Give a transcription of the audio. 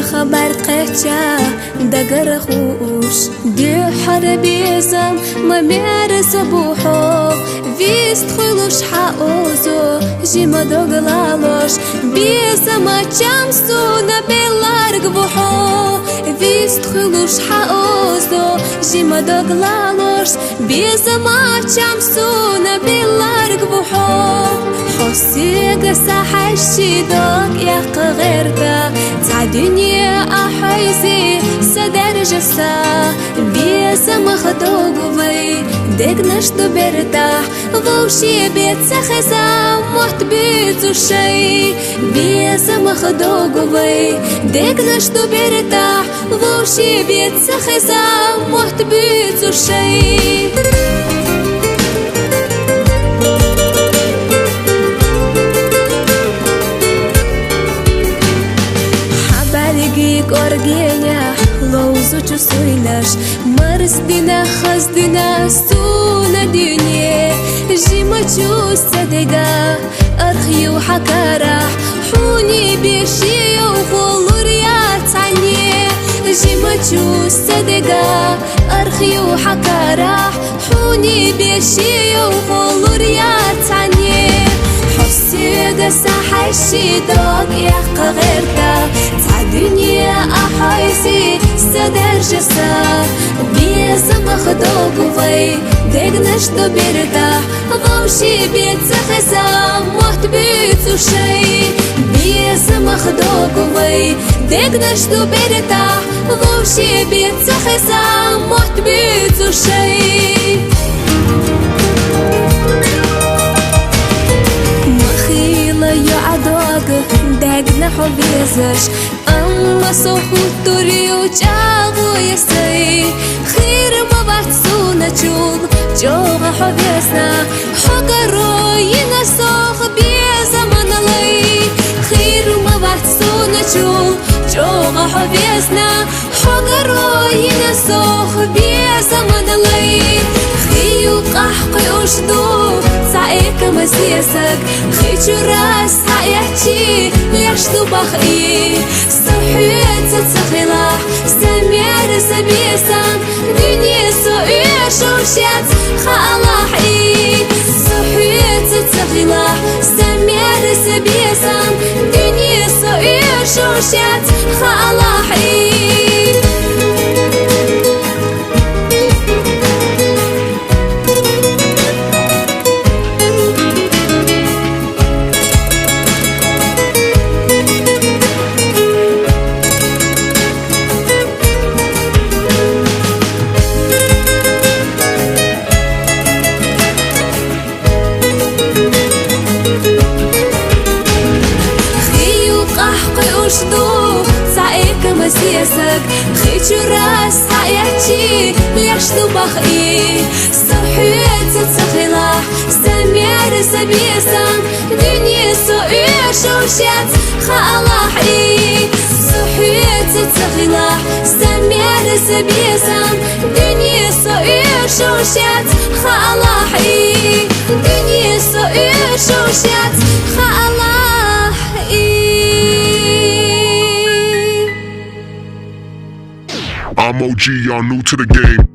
خبر قچا دگر خوش دی حربیزم ممیر صبوحو ویست خلوش حاوزو جیما دوغلالوش بیزم چمسو نبیلارگ بوحو ویست خلوش حاوزو جیما دوغلالوش بیزم چمسو نبیلارگ بوحو حسيق سحشي دوق يا قغرتا تعدني أحيزي صدر جسا بيس مخدوق وي دقنش برتاح ووشي بيت سخزا محت بيتو شي بيس مخدوق وي دقنش برتاح ووشي بيت سخزا محت بيتو شي Оргеня, лоузу чувствуешь, марсдина, хаздина, суна дюне, жима чувства дега, архию хакара, хуни бешию волурия цане, жима чувства дега, архию хакара, хуни бешию волурия цане. حسيق سحشي دوق يا قغرتا تعدني أحيزي صدر جسا بيز مخدوق وي دقنش برتاح ووشي بيت سخزا محت بيتو شي بيز مخدوق وي دقنش برتاح ووشي بيت سخزا محت بيتو شي دقنا حبيزش أما سخوتوري وجاغو يسي خير ما بحثونا جوغ جوغ حبيزنا حقرو ينسوخ بيزا منالي خير ما بحثونا جوغ حبيزنا حقرو ينسوخ بيزا منالي خيو قحقي وشدو سعيك مسيسك خيتو راس حياتي ليشتو بخي صحيت تتخلاح سمير سبيسان دنيا سوئي شوشيت خالاحي صحيت تتخلاح سمير سبيسان دنيا سوئي شوشيت خالاحي مسيسك خيتو راس حياتي ليشتو بخي صحيت تتخلاح سمير سبيسان دنيا سوئي شوشيت خالاحي صحيت تتخلاح سمير سبيسان دنيا سوئي شوشيت خالاحي دنيا سوئي شوشيت خالاحي. I'm OG, y'all new to the game.